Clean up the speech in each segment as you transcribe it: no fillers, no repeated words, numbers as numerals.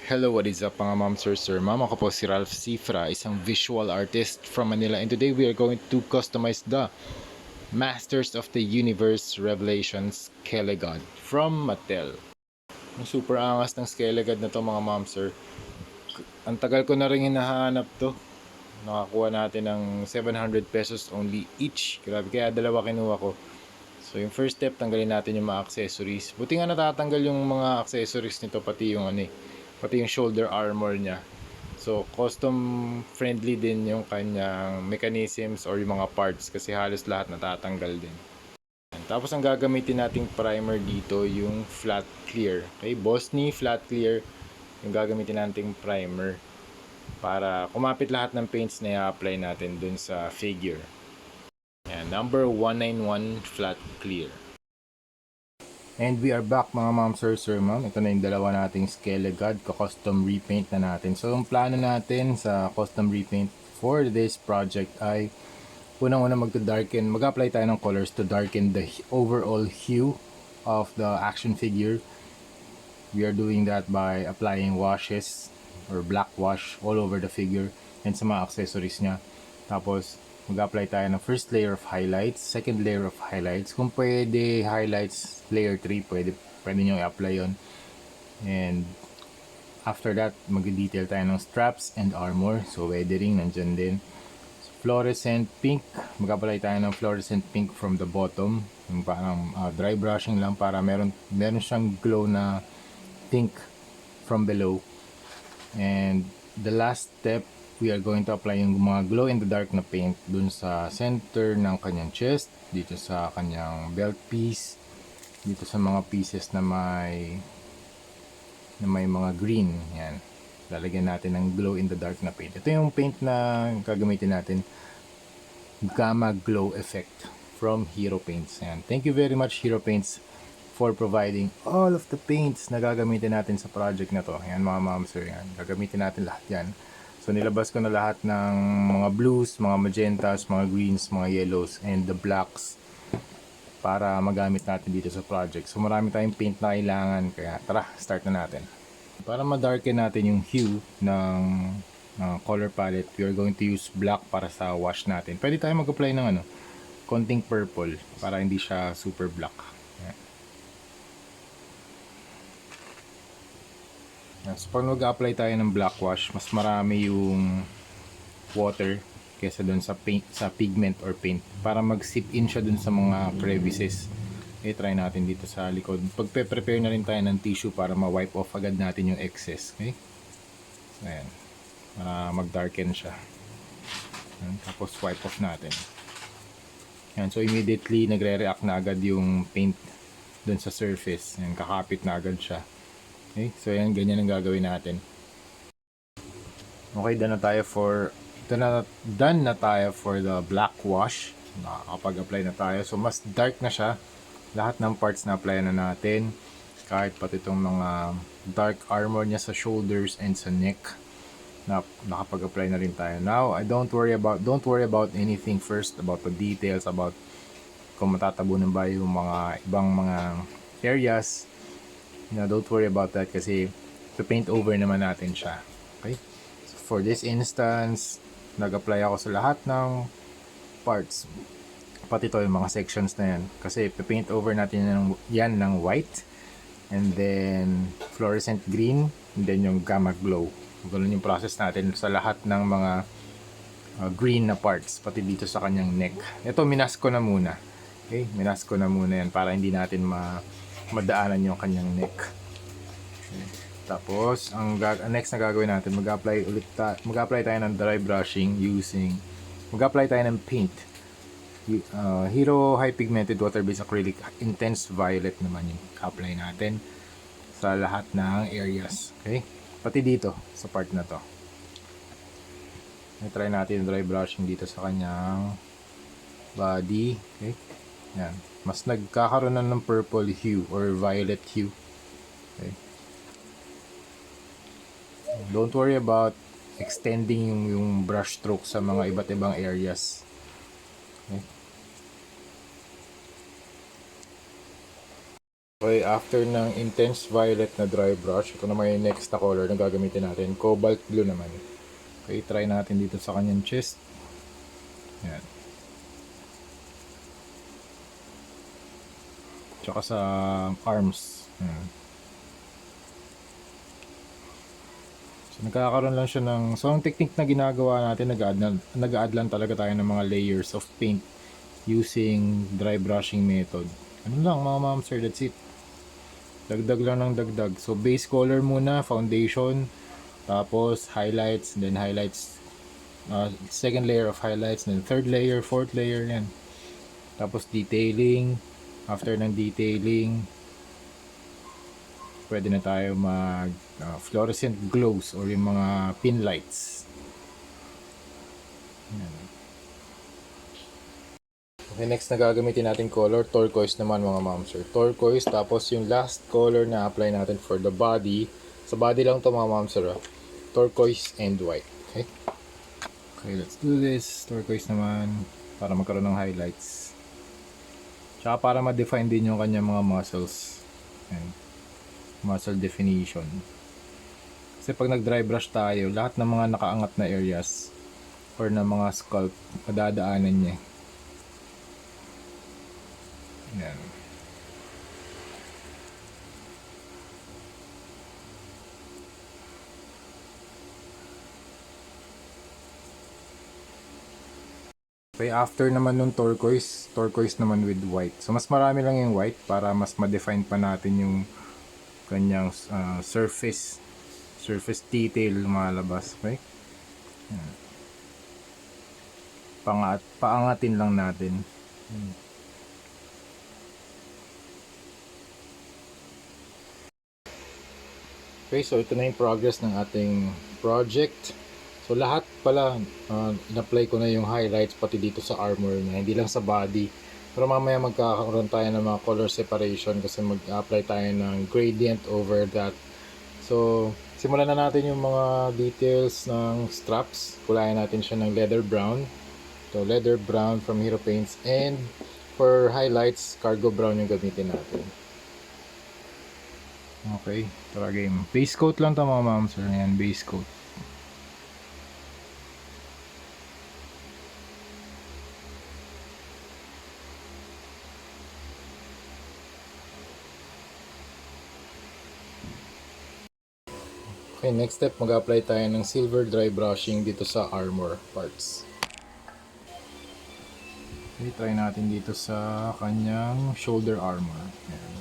Hello, what is up mga ma'am, sir, ma'am? Ako po si Ralph Cifra, isang visual artist from Manila, and today we are going to customize the Masters of the Universe Revelations Skelegod from Mattel. Ang super angas ng Skelegod na to mga ma'am, sir. Ang tagal ko na rin hinahanap to. Nakakuha natin ng 700 pesos only each. Grabe, kaya dalawa kinuha ko. So yung first step, tanggalin natin yung mga accessories. Buti nga natatanggal yung mga accessories nito, pati yung pati yung shoulder armor niya. So custom friendly din yung kanyang mechanisms or yung mga parts kasi halos lahat natatanggal din. Tapos ang gagamitin nating primer dito yung flat clear. Okay, Bosny flat clear yung gagamitin nating primer para kumapit lahat ng paints na i-apply natin dun sa figure. Ayan, number 191 flat clear. And we are back mga ma'am, sir, ma'am. Ito na yung dalawa nating Skelegod, custom repaint na natin. So yung plano natin sa custom repaint for this project ay unang-una mag-apply tayo ng colors to darken the overall hue of the action figure. We are doing that by applying washes or black wash all over the figure and sa mga accessories niya. Tapos mag-apply tayo ng first layer of highlights, second layer of highlights. Kung pwede highlights layer 3, pwede nyo i-apply yon. And after that, mag-detail tayo ng straps and armor. So weathering, nandyan din. So, fluorescent pink, mag-apply tayo ng fluorescent pink from the bottom. Yung parang dry brushing lang para meron siyang glow na pink from below. And the last step, we are going to apply yung mga glow in the dark na paint dun sa center ng kanyang chest, dito sa kanyang belt piece, dito sa mga pieces na may mga green. Yan, lalagyan natin ng glow in the dark na paint. Ito yung paint na gagamitin natin, Gamma Glow Effect from Hero Paints. Yan. Thank you very much Hero Paints for providing all of the paints na gagamitin natin sa project na to. Yan mga ma'am, sir, yan. Gagamitin natin lahat yan. So nilabas ko na lahat ng mga blues, mga magentas, mga greens, mga yellows, and the blacks para magamit natin dito sa project. So marami tayong paint na kailangan, kaya tara, start na natin. Para ma-darken natin yung hue ng color palette, we are going to use black para sa wash natin. Pwede tayo mag-apply ng konting purple para hindi siya super black. So pag nag-apply tayo ng black wash, mas marami yung water kaysa dun sa paint, sa pigment or paint, para mag-sip in siya dun sa mga crevices. Okay, try natin dito sa likod. Pagpe-prepare na rin tayo ng tissue para ma-wipe off agad natin yung excess. Okay? Ayan. Para mag-darken siya. Ayan. Tapos wipe off natin. Ayan. So immediately nagre-react na agad yung paint dun sa surface. Ayan. Kakapit na agad siya. Okay, so yan, ganyan ang gagawin natin. Okay, done na tayo for the black wash. Nakakapag-apply na tayo. So mas dark na siya. Lahat ng parts na apply na natin. Kahit pati itong mga dark armor niya sa shoulders and sa neck. Nakapag-apply na rin tayo. Now, don't worry about anything first, about the details, about kung matatabunan ba yung mga ibang mga areas. Don't worry about that kasi paint over naman natin siya. Okay? So for this instance, nag-apply ako sa lahat ng parts. Pati ito yung mga sections na yan. Kasi paint over natin yan ng white. And then fluorescent green. And then yung gamma glow. Ganun yung process natin sa lahat ng mga green na parts. Pati dito sa kanyang neck. Ito, minask ko na muna. Okay? Minask ko na muna yan para hindi natin madaanan yung kanyang neck. Okay. Tapos ang next na gagawin natin, mag-apply tayo ng dry brushing mag-apply tayo ng paint. Hero High Pigmented Water Based Acrylic Intense Violet naman yung apply natin sa lahat ng areas. Okay? Pati dito sa part na to. I-try natin dry brushing dito sa kanyang body. Okay? Yan. Mas nagkakaroon na ng purple hue or violet hue. Okay. Don't worry about extending yung brush stroke sa mga iba't ibang areas. Okay. Okay, after ng intense violet na dry brush, ito naman yung next na color na gagamitin natin. Cobalt blue naman. Okay, try natin dito sa kanyang chest. Yan. Tsaka sa arms. Yan. So, nagkakaroon lang siya ng... So, ang technique na ginagawa natin, nag-add lang talaga tayo ng mga layers of paint using dry brushing method. Ano lang mga ma'am sir, that's it. Dagdag lang ng dagdag. So, base color muna, foundation, tapos highlights, then highlights, second layer of highlights, then third layer, fourth layer, yan. Tapos detailing. After ng detailing, pwede na tayo mag fluorescent glows or yung mga pin lights. Yan. Okay, next na gagamitin natin color, turquoise naman mga ma'am sir. Turquoise, tapos yung last color na apply natin for the body. Sa body lang to mga ma'am sir. Turquoise and white. Okay? Okay, let's do this. Turquoise naman para magkaroon ng highlights. Tsaka para ma-define din yung kanyang mga muscles. Ayan. Muscle definition. Kasi pag nag-dry brush tayo, lahat ng mga nakaangat na areas or na mga sculpt, madadaanan niya. Ayan. Okay, after naman nung turquoise, turquoise naman with white. So, mas marami lang yung white para mas ma-define pa natin yung kanyang surface detail lumalabas. Okay? Ayan. Paangatin lang natin. Okay, so ito na yung progress ng ating project. So lahat pala, in-apply ko na yung highlights pati dito sa armor niya, hindi lang sa body. Pero mamaya magkakaroon tayo ng mga color separation kasi mag-apply tayo ng gradient over that. So, simulan na natin yung mga details ng straps. Kulayan natin siya ng leather brown. So, leather brown from Hero Paints. And for highlights, cargo brown yung gamitin natin. Okay, tara game. Base coat lang ito mga ma'am sir. Ayan, base coat. Okay, next step, mag-apply tayo ng silver dry brushing dito sa armor parts. Okay, try natin dito sa kanyang shoulder armor. Ayan.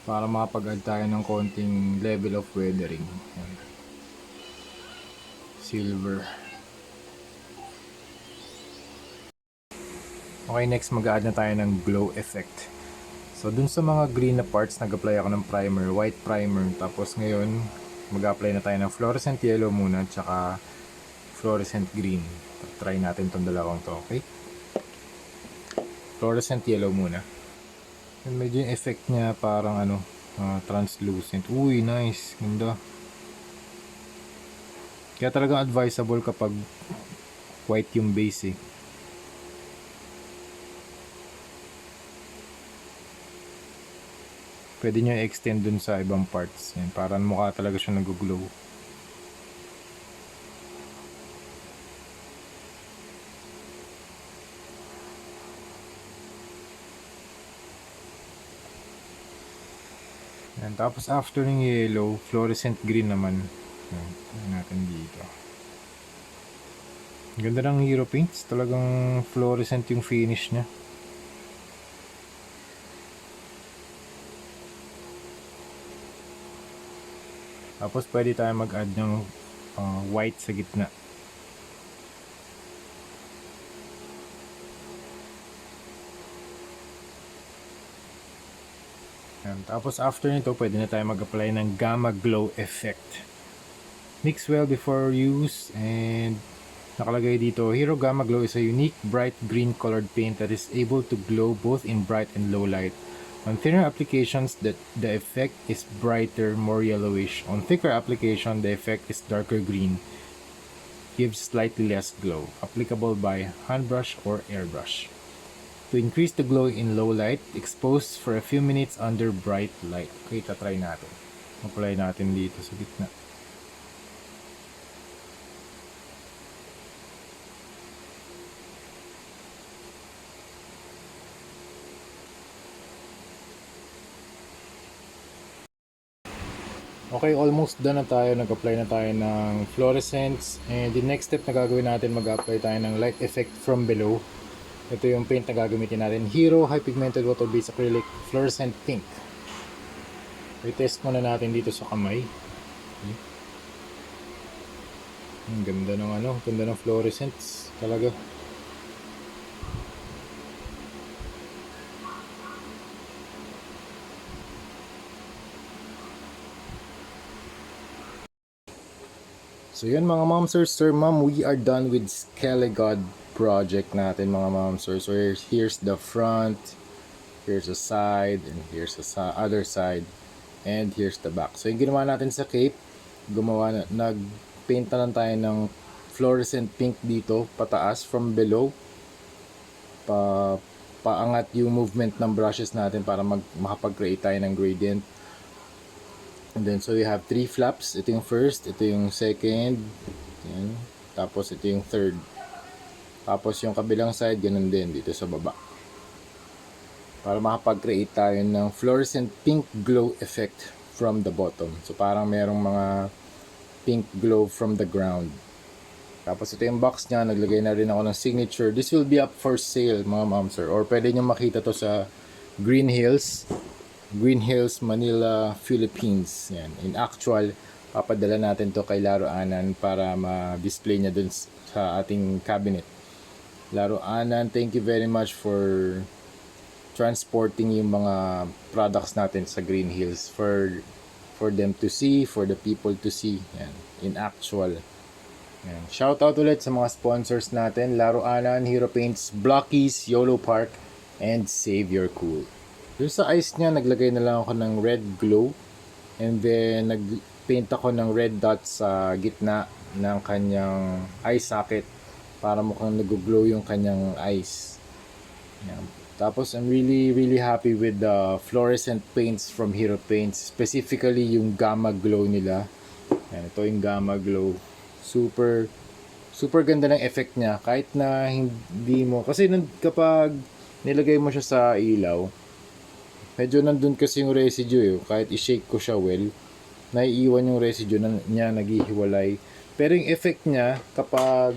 Para makapag-add tayo ng konting level of weathering. Ayan. Silver. Okay, next mag-add na tayo ng glow effect. So, dun sa mga green na parts, nag-apply ako ng primer, white primer. Tapos ngayon, mag-apply na tayo ng fluorescent yellow muna, tsaka fluorescent green. Try natin itong dalawang to, okay? Fluorescent yellow muna. And medyo yung effect niya parang translucent. Uy, nice. Ganda. Kaya talagang advisable kapag white yung base eh. Pwede nyo i-extend dun sa ibang parts. Yan, para mukha talaga siya nag-glow. Yan, tapos after ng yellow, fluorescent green naman. Yan, natin dito. Ganda ng Hero Paints. Talagang fluorescent yung finish niya. Tapos pwede tayo mag-add ng white sa gitna. Yan. Tapos after nito, pwede na tayo mag-apply ng Gamma Glow effect. Mix well before use, and nakalagay dito, Hero Gamma Glow is a unique bright green colored paint that is able to glow both in bright and low light. On thinner applications, the effect is brighter, more yellowish. On thicker application, the effect is darker green. gives slightly less glow, applicable by hand brush or airbrush. To increase the glow in low light, expose for a few minutes under bright light. Okay, tatry natin. Apply natin dito sa gitna. Okay, almost done na tayo. Nag-apply na tayo ng fluorescents. And the next step na gagawin natin, mag-apply tayo ng light effect from below. Ito yung paint na gagamitin natin. Hero High Pigmented Water-Based Acrylic Fluorescent Pink. I-test muna natin dito sa kamay. Okay. Ang ganda ng ganda ng fluorescents talaga. So yun mga momsers, sir, ma'am, we are done with Skelegod project natin mga momsers. So here's the front, here's the side, and here's the other side, and here's the back. So yung ginawa natin sa cape, nagpaint na lang tayo ng fluorescent pink dito, pataas from below. Paangat yung movement ng brushes natin para makapag-create tayo ng gradient. And then, so we have 3 flaps. Ito yung first, ito yung second, yan. Tapos ito yung third. Tapos yung kabilang side, ganun din dito sa baba. Para makapag-create tayo ng fluorescent pink glow effect from the bottom. So parang merong mga pink glow from the ground. Tapos ito yung box niya, naglagay na rin ako ng signature. This will be up for sale mga momsir. Or pwede nyo makita to sa Green Hills, Manila, Philippines. Yan. In actual, papadala natin to kay Laro Anan para ma-display niya dun sa ating cabinet. Laro Anan, thank you very much for transporting yung mga products natin sa Green Hills for them to see, for the people to see. Yan. In actual. Yan. Shout out ulit sa mga sponsors natin, Laro Anan, Hero Paints, Blockies, YOLO Park, and Save Your Cool. Doon sa eyes niya, naglagay na lang ako ng red glow. And then, nagpaint ako ng red dot sa gitna ng kanyang eye socket para mukhang nag-glow yung kanyang eyes. Yan. Tapos, I'm really happy with the fluorescent paints from Hero Paints. Specifically, yung Gamma Glow nila. Yan, ito yung Gamma Glow. Super ganda ng effect niya. Kahit na hindi mo... Kasi kapag nilagay mo siya sa ilaw, medyo nandun kasi yung residue kahit i-shake ko siya well, naiiwan yung residue niya, naghihiwalay. Pero yung effect niya, kapag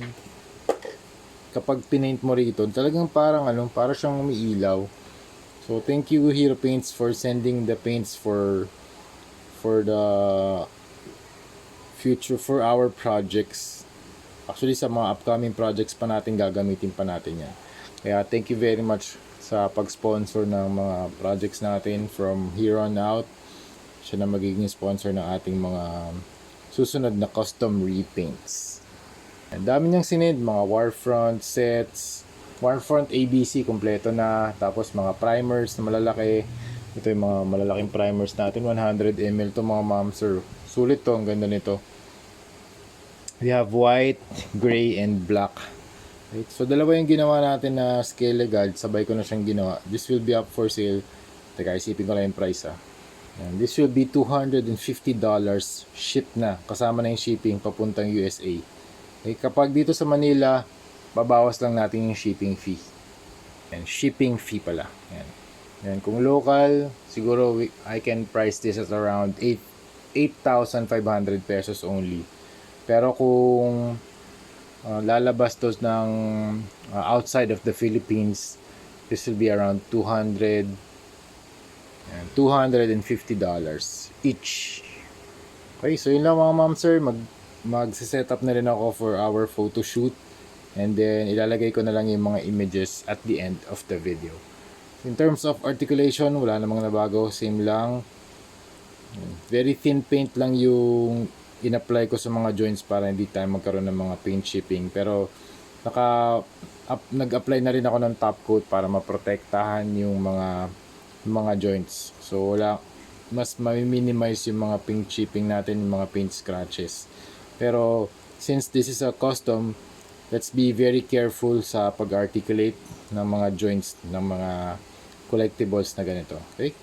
pinaint mo rito, talagang parang siyang umiilaw. So thank you Hero Paints for sending the paints for the future, for our projects. Actually sa mga upcoming projects pa natin, gagamitin pa natin yan. Kaya thank you very much sa pag-sponsor ng mga projects natin from here on out. Siya na magiging sponsor ng ating mga susunod na custom repaints. Ang dami niyang sinend, mga Warfront sets, Warfront ABC kompleto na, tapos mga primers na malalaki. Ito yung mga malalaking primers natin, 100 ml to mga momsir. Sulit to, ang ganda nito. We have white, gray, and black. Right? So dalawa yung ginawa natin na Skelegod, sabay ko na siyang ginawa. This will be up for sale. Teka, isipin ko lang yung price And this will be $250 ship na, kasama na yung shipping papuntang USA. Okay, kapag dito sa Manila, babawas lang natin yung shipping fee. And shipping fee pala. Yan. Kung local, siguro I can price this at around 8,500 pesos only. Pero kung lalabas to ng outside of the Philippines, this will be around $250 each. Okay, so yun lang mga momsir, mag-set up na rin ako for our photo shoot, and then ilalagay ko na lang yung mga images at the end of the video. In terms of articulation, wala namang nabago, same lang. Very thin paint lang yung in-apply ko sa mga joints para hindi tayo magkaroon ng mga paint chipping. Pero nag-apply na rin ako ng top coat para maprotektahan yung mga joints. So mas ma-minimize yung mga paint chipping natin, yung mga paint scratches. Pero Since this is a custom, let's be very careful sa pag-articulate ng mga joints ng mga collectibles na ganito. Okay?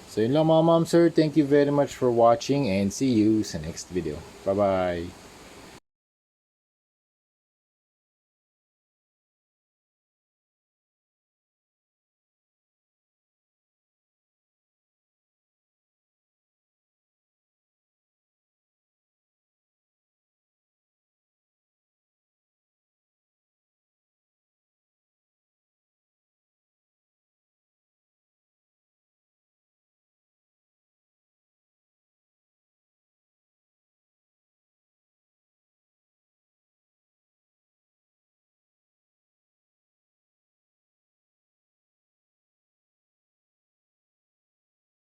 So yun lang mga ma'am sir, thank you very much for watching and see you sa next video. Bye bye.